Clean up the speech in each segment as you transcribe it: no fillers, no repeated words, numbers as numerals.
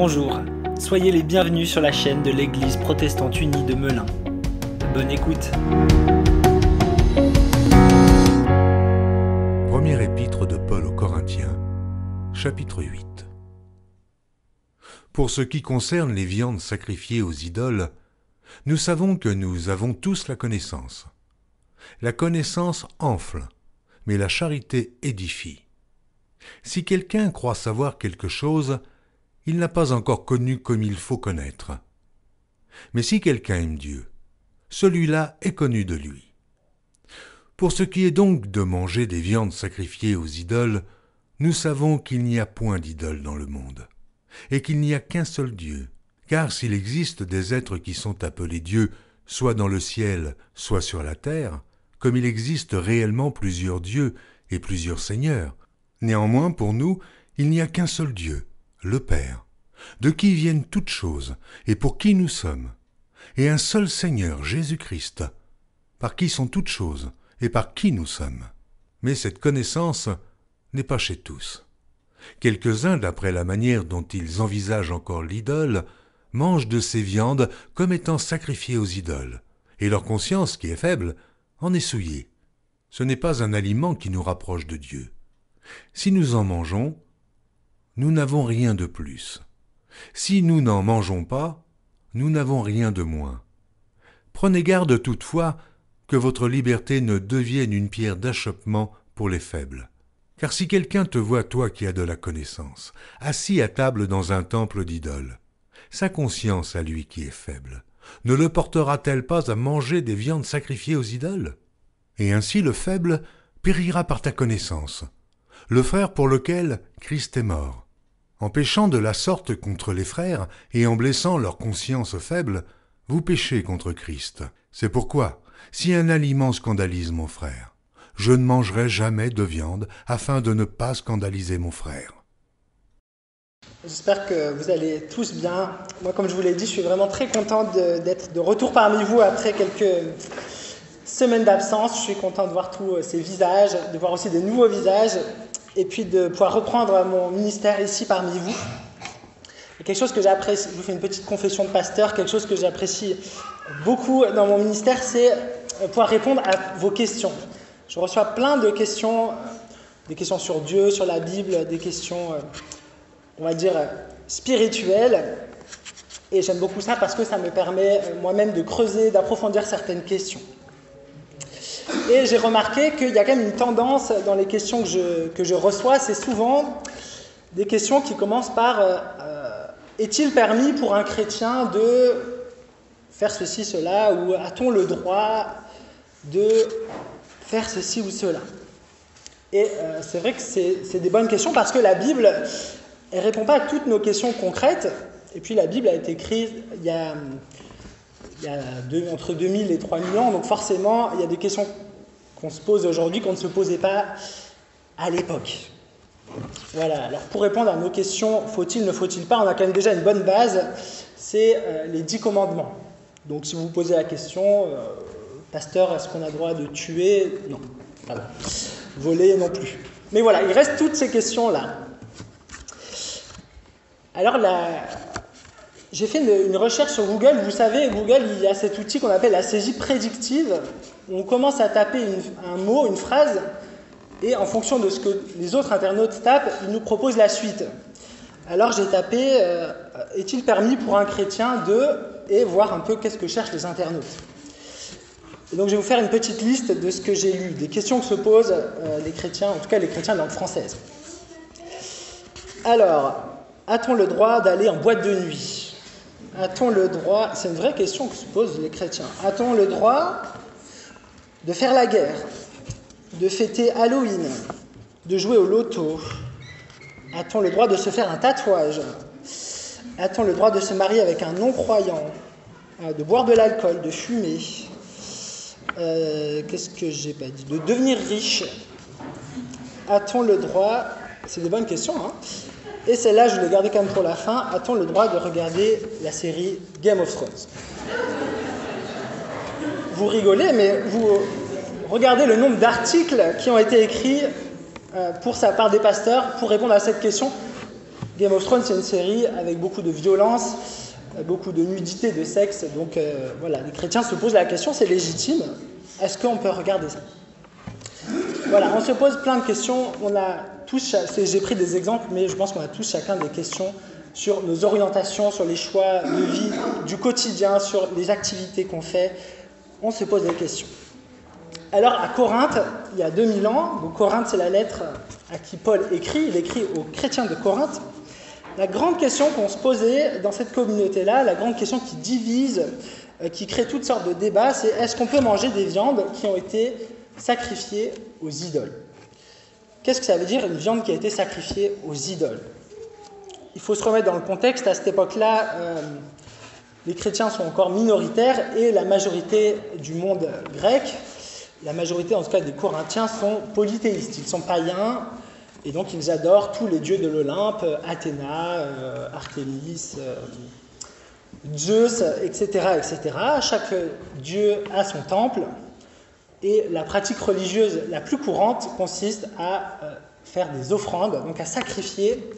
Bonjour, soyez les bienvenus sur la chaîne de l'Église protestante unie de Melun. Bonne écoute. Première épître de Paul aux Corinthiens, chapitre 8. Pour ce qui concerne les viandes sacrifiées aux idoles, nous savons que nous avons tous la connaissance. La connaissance enfle, mais la charité édifie. Si quelqu'un croit savoir quelque chose, il n'a pas encore connu comme il faut connaître. Mais si quelqu'un aime Dieu, celui-là est connu de lui. Pour ce qui est donc de manger des viandes sacrifiées aux idoles, nous savons qu'il n'y a point d'idole dans le monde, et qu'il n'y a qu'un seul Dieu. Car s'il existe des êtres qui sont appelés dieux, soit dans le ciel, soit sur la terre, comme il existe réellement plusieurs dieux et plusieurs seigneurs, néanmoins pour nous, il n'y a qu'un seul Dieu, le Père, de qui viennent toutes choses et pour qui nous sommes, et un seul Seigneur, Jésus-Christ, par qui sont toutes choses et par qui nous sommes. Mais cette connaissance n'est pas chez tous. Quelques-uns, d'après la manière dont ils envisagent encore l'idole, mangent de ces viandes comme étant sacrifiées aux idoles, et leur conscience, qui est faible, en est souillée. Ce n'est pas un aliment qui nous rapproche de Dieu. Si nous en mangeons, nous n'avons rien de plus. Si nous n'en mangeons pas, nous n'avons rien de moins. Prenez garde toutefois que votre liberté ne devienne une pierre d'achoppement pour les faibles. Car si quelqu'un te voit, toi qui as de la connaissance, assis à table dans un temple d'idoles, sa conscience à lui qui est faible, ne le portera-t-elle pas à manger des viandes sacrifiées aux idoles? Et ainsi le faible périra par ta connaissance, le frère pour lequel Christ est mort. En péchant de la sorte contre les frères et en blessant leur conscience faible, vous péchez contre Christ. C'est pourquoi, si un aliment scandalise mon frère, je ne mangerai jamais de viande afin de ne pas scandaliser mon frère. J'espère que vous allez tous bien. Moi, comme je vous l'ai dit, je suis vraiment très content d'être de retour parmi vous après quelques semaines d'absence. Je suis content de voir tous ces visages, de voir aussi des nouveaux visages, et puis de pouvoir reprendre mon ministère ici parmi vous. Et quelque chose que j'apprécie, je vous fais une petite confession de pasteur, quelque chose que j'apprécie beaucoup dans mon ministère, c'est pouvoir répondre à vos questions. Je reçois plein de questions, des questions sur Dieu, sur la Bible, des questions, on va dire, spirituelles. Et j'aime beaucoup ça parce que ça me permet moi-même de creuser, d'approfondir certaines questions. Et j'ai remarqué qu'il y a quand même une tendance dans les questions que je reçois, c'est souvent des questions qui commencent par est-il permis pour un chrétien de faire ceci, cela, ou a-t-on le droit de faire ceci ou cela? Et c'est vrai que c'est des bonnes questions parce que la Bible, elle ne répond pas à toutes nos questions concrètes. Et puis la Bible a été écrite il y a entre 2000 et 3000 ans, donc forcément, il y a des questions qu'on se pose aujourd'hui qu'on ne se posait pas à l'époque. Voilà, alors pour répondre à nos questions, faut-il, ne faut-il pas, on a quand même déjà une bonne base, c'est les 10 commandements. Donc si vous vous posez la question, pasteur, est-ce qu'on a le droit de tuer? Non. Voilà. Voler non plus. Mais voilà, il reste toutes ces questions-là. Alors j'ai fait une recherche sur Google. Vous savez, Google, il y a cet outil qu'on appelle la saisie prédictive. On commence à taper un mot, une phrase, et en fonction de ce que les autres internautes tapent, ils nous proposent la suite. Alors j'ai tapé « Est-il permis pour un chrétien de… » et voir un peu qu'est-ce que cherchent les internautes. Et donc je vais vous faire une petite liste de ce que j'ai lu, des questions que se posent les chrétiens, en tout cas les chrétiens de langue française. Alors, a-t-on le droit d'aller en boîte de nuit? A-t-on le droit, c'est une vraie question que se posent les chrétiens, a-t-on le droit de faire la guerre, de fêter Halloween, de jouer au loto? A-t-on le droit de se faire un tatouage? A-t-on le droit de se marier avec un non-croyant, de boire de l'alcool, de fumer? Qu'est-ce que j'ai pas dit? De devenir riche? A-t-on le droit, c'est des bonnes questions, hein? Et celle-là, je l'ai gardée quand même pour la fin, a-t-on le droit de regarder la série Game of Thrones? Vous rigolez, mais vous regardez le nombre d'articles qui ont été écrits par des pasteurs pour répondre à cette question. Game of Thrones, c'est une série avec beaucoup de violence, beaucoup de nudité, de sexe. Donc voilà, les chrétiens se posent la question, c'est légitime. Est-ce qu'on peut regarder ça? Voilà, on se pose plein de questions. On a tous, j'ai pris des exemples, mais je pense qu'on a tous chacun des questions sur nos orientations, sur les choix de vie du quotidien, sur les activités qu'on fait. On se pose des questions. Alors à Corinthe, il y a 2000 ans, donc Corinthe c'est la lettre à qui Paul écrit, il écrit aux chrétiens de Corinthe. La grande question qu'on se posait dans cette communauté-là, la grande question qui divise, qui crée toutes sortes de débats, c'est est-ce qu'on peut manger des viandes qui ont été sacrifiées aux idoles? Qu'est-ce que ça veut dire une viande qui a été sacrifiée aux idoles? Il faut se remettre dans le contexte, à cette époque-là, les chrétiens sont encore minoritaires et la majorité du monde grec, la majorité en tout cas des Corinthiens sont polythéistes, ils sont païens et donc ils adorent tous les dieux de l'Olympe, Athéna, Artémis, Zeus, etc., etc. Chaque dieu a son temple et la pratique religieuse la plus courante consiste à faire des offrandes, donc à sacrifier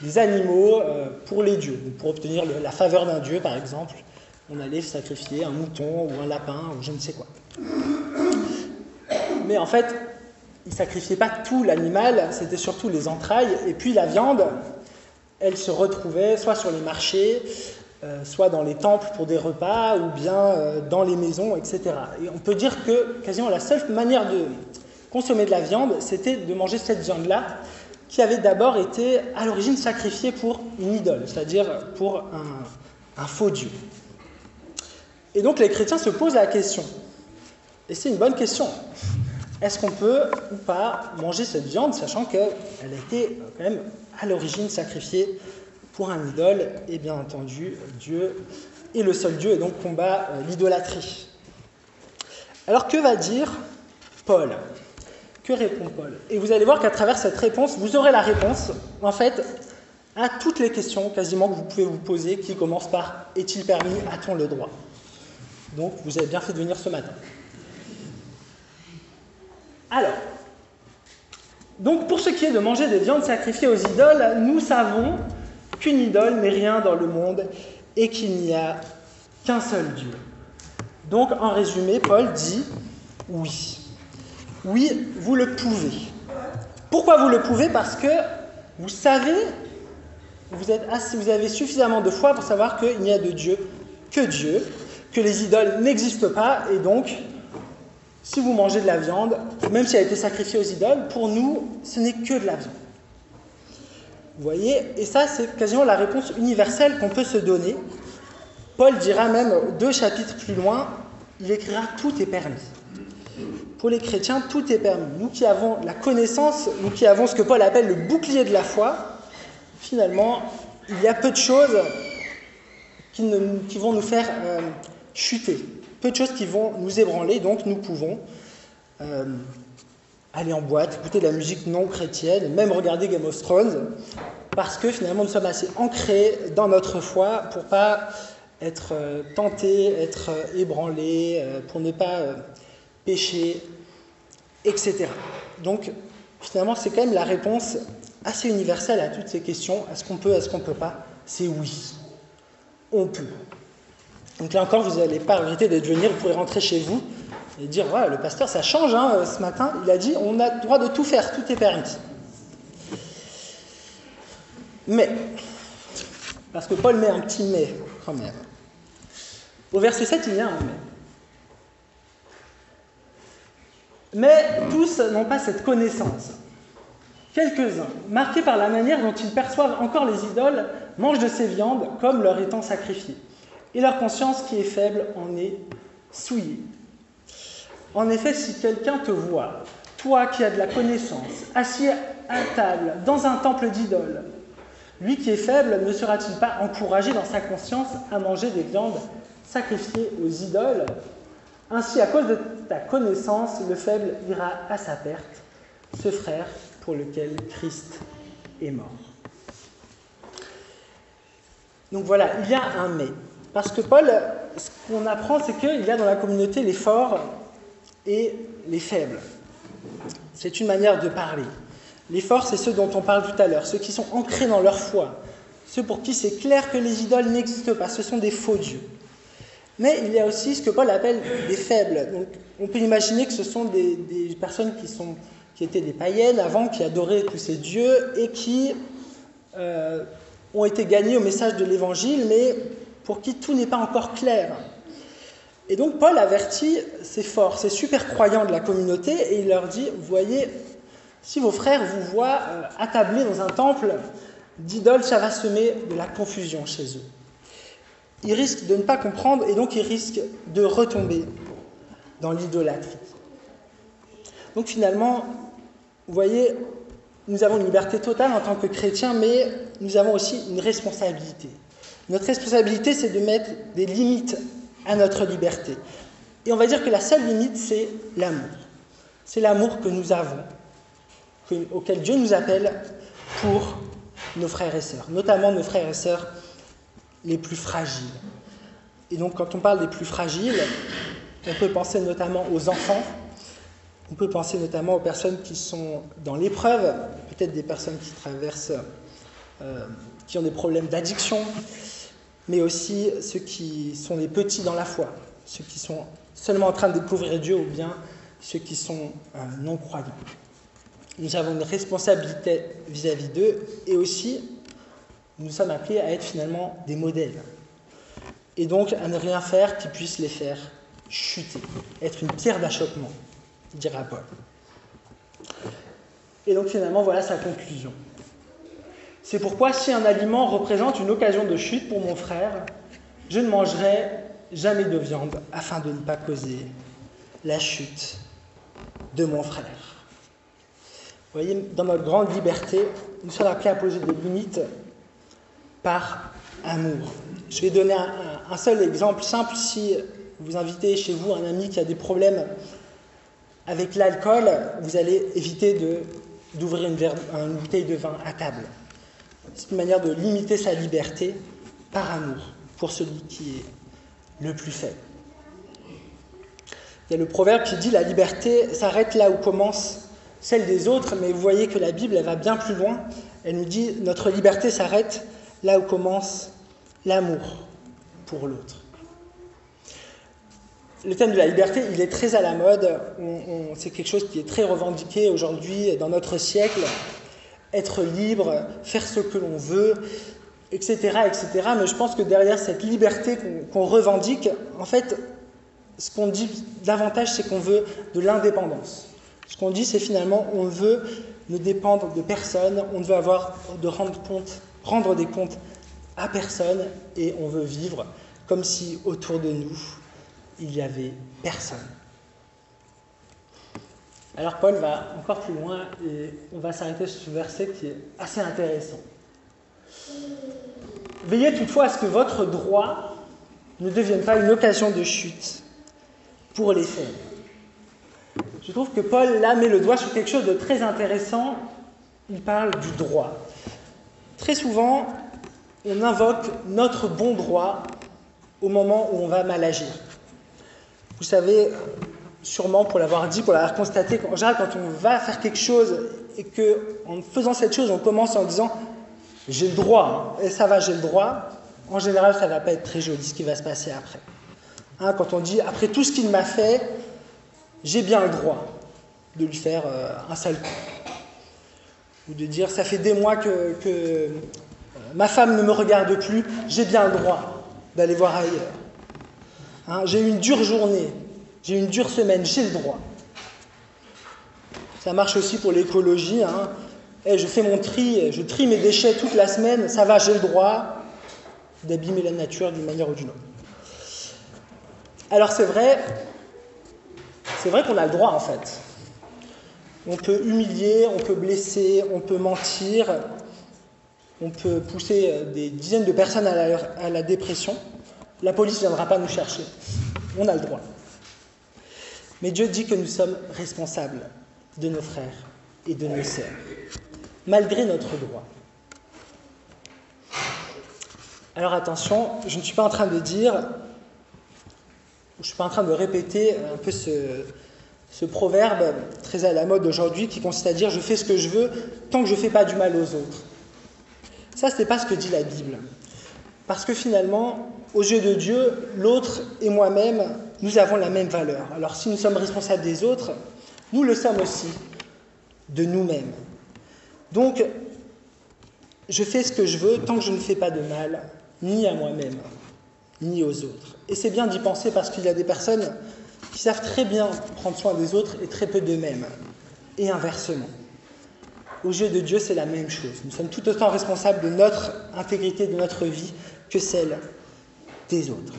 des animaux pour les dieux. Donc pour obtenir la faveur d'un dieu, par exemple, on allait sacrifier un mouton ou un lapin ou je ne sais quoi. Mais en fait, ils ne sacrifiaient pas tout l'animal, c'était surtout les entrailles. Et puis la viande, elle se retrouvait soit sur les marchés, soit dans les temples pour des repas, ou bien dans les maisons, etc. Et on peut dire que quasiment la seule manière de consommer de la viande, c'était de manger cette viande-là, qui avait d'abord été à l'origine sacrifiée pour une idole, c'est-à-dire pour un faux dieu. Et donc les chrétiens se posent la question, et c'est une bonne question, est-ce qu'on peut ou pas manger cette viande, sachant qu'elle a été quand même à l'origine sacrifiée pour un idole, et bien entendu, Dieu est le seul Dieu, et donc combat l'idolâtrie. Alors que va dire Paul ? Que répond Paul ? Et vous allez voir qu'à travers cette réponse, vous aurez la réponse, en fait, à toutes les questions quasiment que vous pouvez vous poser, qui commencent par « Est-il permis ? A-t-on le droit ?» Donc, vous avez bien fait de venir ce matin. Alors, donc pour ce qui est de manger des viandes sacrifiées aux idoles, nous savons qu'une idole n'est rien dans le monde et qu'il n'y a qu'un seul Dieu. Donc, en résumé, Paul dit « oui ». Oui, vous le pouvez. Pourquoi vous le pouvez ? Parce que vous savez, vous avez suffisamment de foi pour savoir qu'il n'y a de Dieu que Dieu, que les idoles n'existent pas, et donc, si vous mangez de la viande, même si elle a été sacrifiée aux idoles, pour nous, ce n'est que de la viande. Vous voyez ? Et ça, c'est quasiment la réponse universelle qu'on peut se donner. Paul dira même 2 chapitres plus loin, il écrira « tout est permis ». Pour les chrétiens, tout est permis. Nous qui avons la connaissance, nous qui avons ce que Paul appelle le bouclier de la foi, finalement, il y a peu de choses qui vont nous faire chuter. Peu de choses qui vont nous ébranler, donc nous pouvons aller en boîte, écouter de la musique non chrétienne, même regarder Game of Thrones, parce que finalement nous sommes assez ancrés dans notre foi pour ne pas être tentés, être ébranlés, pour ne pas péché, etc. Donc, finalement, c'est quand même la réponse assez universelle à toutes ces questions. Est-ce qu'on peut, est-ce qu'on ne peut pas ? C'est oui. On peut. Donc là encore, vous n'allez pas regretter d'être venu, vous pourrez rentrer chez vous et dire, ouais, le pasteur, ça change, hein, ce matin, il a dit, on a le droit de tout faire, tout est permis. Mais, parce que Paul met un petit mais, quand même. Au verset 7, il y a un mais. Mais tous n'ont pas cette connaissance. Quelques-uns, marqués par la manière dont ils perçoivent encore les idoles, mangent de ces viandes comme leur étant sacrifiées. Et leur conscience qui est faible en est souillée. En effet, si quelqu'un te voit, toi qui as de la connaissance, assis à table dans un temple d'idoles, lui qui est faible, ne sera-t-il pas encouragé dans sa conscience à manger des viandes sacrifiées aux idoles ? Ainsi, à cause de ta connaissance, le faible ira à sa perte, ce frère pour lequel Christ est mort. Donc voilà, il y a un mais. Parce que Paul, ce qu'on apprend, c'est qu'il y a dans la communauté les forts et les faibles. C'est une manière de parler. Les forts, c'est ceux dont on parle tout à l'heure, ceux qui sont ancrés dans leur foi, ceux pour qui c'est clair que les idoles n'existent pas, ce sont des faux dieux. Mais il y a aussi ce que Paul appelle des faibles. Donc, on peut imaginer que ce sont des personnes qui étaient des païennes avant, qui adoraient tous ces dieux et qui ont été gagnées au message de l'Évangile, mais pour qui tout n'est pas encore clair. Et donc Paul avertit ces forts, ces super croyants de la communauté, et il leur dit, vous voyez, si vos frères vous voient attablés dans un temple d'idoles, ça va semer de la confusion chez eux. Ils risquent de ne pas comprendre et donc ils risquent de retomber dans l'idolâtrie. Donc finalement, vous voyez, nous avons une liberté totale en tant que chrétiens, mais nous avons aussi une responsabilité. Notre responsabilité, c'est de mettre des limites à notre liberté. Et on va dire que la seule limite, c'est l'amour. C'est l'amour que nous avons, auquel Dieu nous appelle pour nos frères et sœurs, notamment nos frères et sœurs les plus fragiles. Et donc, quand on parle des plus fragiles, on peut penser notamment aux enfants, on peut penser notamment aux personnes qui sont dans l'épreuve, peut-être des personnes qui traversent, qui ont des problèmes d'addiction, mais aussi ceux qui sont les petits dans la foi, ceux qui sont seulement en train de découvrir Dieu ou bien ceux qui sont non-croyants. Nous avons une responsabilité vis-à-vis d'eux et aussi nous sommes appelés à être finalement des modèles et donc à ne rien faire qui puisse les faire chuter, être une pierre d'achoppement, dira Paul. Et donc finalement, voilà sa conclusion. C'est pourquoi si un aliment représente une occasion de chute pour mon frère, je ne mangerai jamais de viande afin de ne pas causer la chute de mon frère. Vous voyez, dans notre grande liberté, nous sommes appelés à poser des limites par amour. Je vais donner un seul exemple simple. Si vous invitez chez vous un ami qui a des problèmes avec l'alcool, vous allez éviter d'ouvrir une bouteille de vin à table. C'est une manière de limiter sa liberté par amour pour celui qui est le plus faible. Il y a le proverbe qui dit « La liberté s'arrête là où commence celle des autres », mais vous voyez que la Bible, elle va bien plus loin. Elle nous dit « Notre liberté s'arrête là où commence l'amour pour l'autre ». Le thème de la liberté, il est très à la mode. C'est quelque chose qui est très revendiqué aujourd'hui dans notre siècle. Être libre, faire ce que l'on veut, etc., etc. Mais je pense que derrière cette liberté qu'on revendique, en fait, ce qu'on dit davantage, c'est qu'on veut de l'indépendance. Ce qu'on dit, c'est finalement, on veut ne dépendre de personne, on veut rendre des comptes à personne, et on veut vivre comme si autour de nous, il n'y avait personne. Alors Paul va encore plus loin et on va s'arrêter sur ce verset qui est assez intéressant. Veillez toutefois à ce que votre droit ne devienne pas une occasion de chute pour les faibles. Je trouve que Paul là met le doigt sur quelque chose de très intéressant. Il parle du droit. Très souvent, on invoque notre bon droit au moment où on va mal agir. Vous savez, sûrement pour l'avoir dit, pour l'avoir constaté, qu'en général, quand on va faire quelque chose et qu'en faisant cette chose, on commence en disant « j'ai le droit et ça va, j'ai le droit », en général, ça ne va pas être très joli ce qui va se passer après. Quand on dit « après tout ce qu'il m'a fait, j'ai bien le droit de lui faire un sale coup ». Ou de dire « ça fait des mois que ma femme ne me regarde plus, j'ai bien le droit d'aller voir ailleurs. J'ai eu une dure journée. J'ai une dure semaine, j'ai le droit. » Ça marche aussi pour l'écologie. Je fais mon tri, je trie mes déchets toute la semaine, ça va, j'ai le droit d'abîmer la nature d'une manière ou d'une autre. Alors c'est vrai qu'on a le droit en fait. On peut humilier, on peut blesser, on peut mentir, on peut pousser des dizaines de personnes à la dépression. La police ne viendra pas nous chercher. On a le droit. Mais Dieu dit que nous sommes responsables de nos frères et de nos sœurs, malgré notre droit. Alors attention, je ne suis pas en train de dire, je ne suis pas en train de répéter un peu Ce proverbe très à la mode aujourd'hui qui consiste à dire « je fais ce que je veux tant que je ne fais pas du mal aux autres ». Ça, ce n'est pas ce que dit la Bible. Parce que finalement, aux yeux de Dieu, l'autre et moi-même, nous avons la même valeur. Alors si nous sommes responsables des autres, nous le sommes aussi de nous-mêmes. Donc, je fais ce que je veux tant que je ne fais pas de mal, ni à moi-même, ni aux autres. Et c'est bien d'y penser parce qu'il y a des personnes qui savent très bien prendre soin des autres et très peu d'eux-mêmes. Et inversement. Aux yeux de Dieu, c'est la même chose. Nous sommes tout autant responsables de notre intégrité, de notre vie, que celle des autres.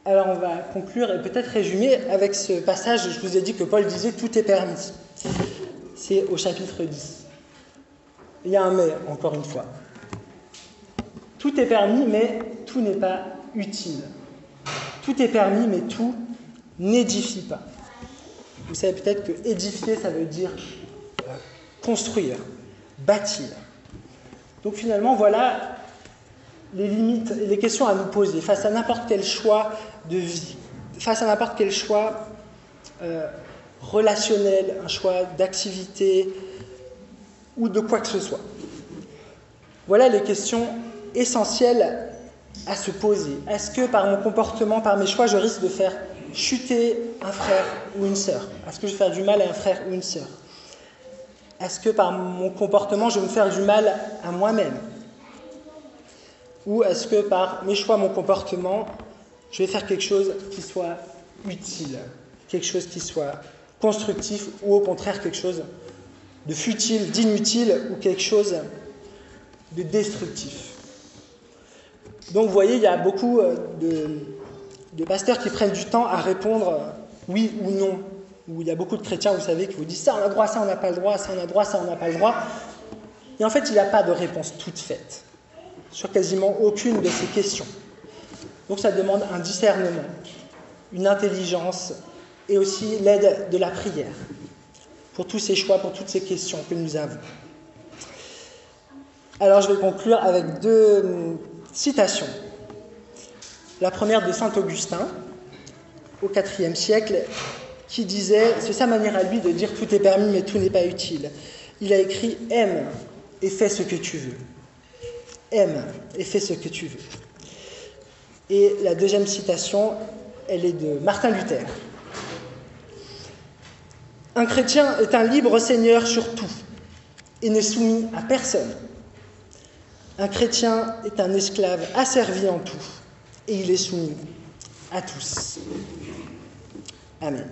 Alors on va conclure et peut-être résumer avec ce passage. Je vous ai dit que Paul disait « tout est permis ». C'est au chapitre 10. Il y a un « mais », encore une fois. Tout est permis, mais tout n'est pas utile. Tout est permis, mais tout n'édifie pas. Vous savez peut-être que édifier, ça veut dire construire, bâtir. Donc finalement, voilà les limites et les questions à nous poser face à n'importe quel choix de vie, face à n'importe quel choix relationnel, un choix d'activité ou de quoi que ce soit. Voilà les questions essentielles à se poser. Est-ce que par mon comportement, par mes choix, je risque de faire chuter un frère ou une sœur? Est-ce que je vais faire du mal à un frère ou une sœur? Est-ce que par mon comportement, je vais me faire du mal à moi-même? Ou est-ce que par mes choix, mon comportement, je vais faire quelque chose qui soit utile, quelque chose qui soit constructif, ou au contraire quelque chose de futile, d'inutile, ou quelque chose de destructif? Donc vous voyez, il y a beaucoup de pasteurs qui prennent du temps à répondre oui ou non. Où il y a beaucoup de chrétiens, vous savez, qui vous disent ça on a le droit, ça on n'a pas le droit, ça on a le droit, ça on n'a pas le droit. Et en fait, il n'y a pas de réponse toute faite sur quasiment aucune de ces questions. Donc ça demande un discernement, une intelligence et aussi l'aide de la prière pour tous ces choix, pour toutes ces questions que nous avons. Alors je vais conclure avec 2 citations. La première de saint Augustin, au IVe siècle, qui disait, c'est sa manière à lui de dire tout est permis mais tout n'est pas utile. Il a écrit « Aime et fais ce que tu veux ». Aime et fais ce que tu veux. Et la deuxième citation, elle est de Martin Luther. Un chrétien est un libre seigneur sur tout et n'est soumis à personne. Un chrétien est un esclave asservi en tout et il est soumis à tous. Amen.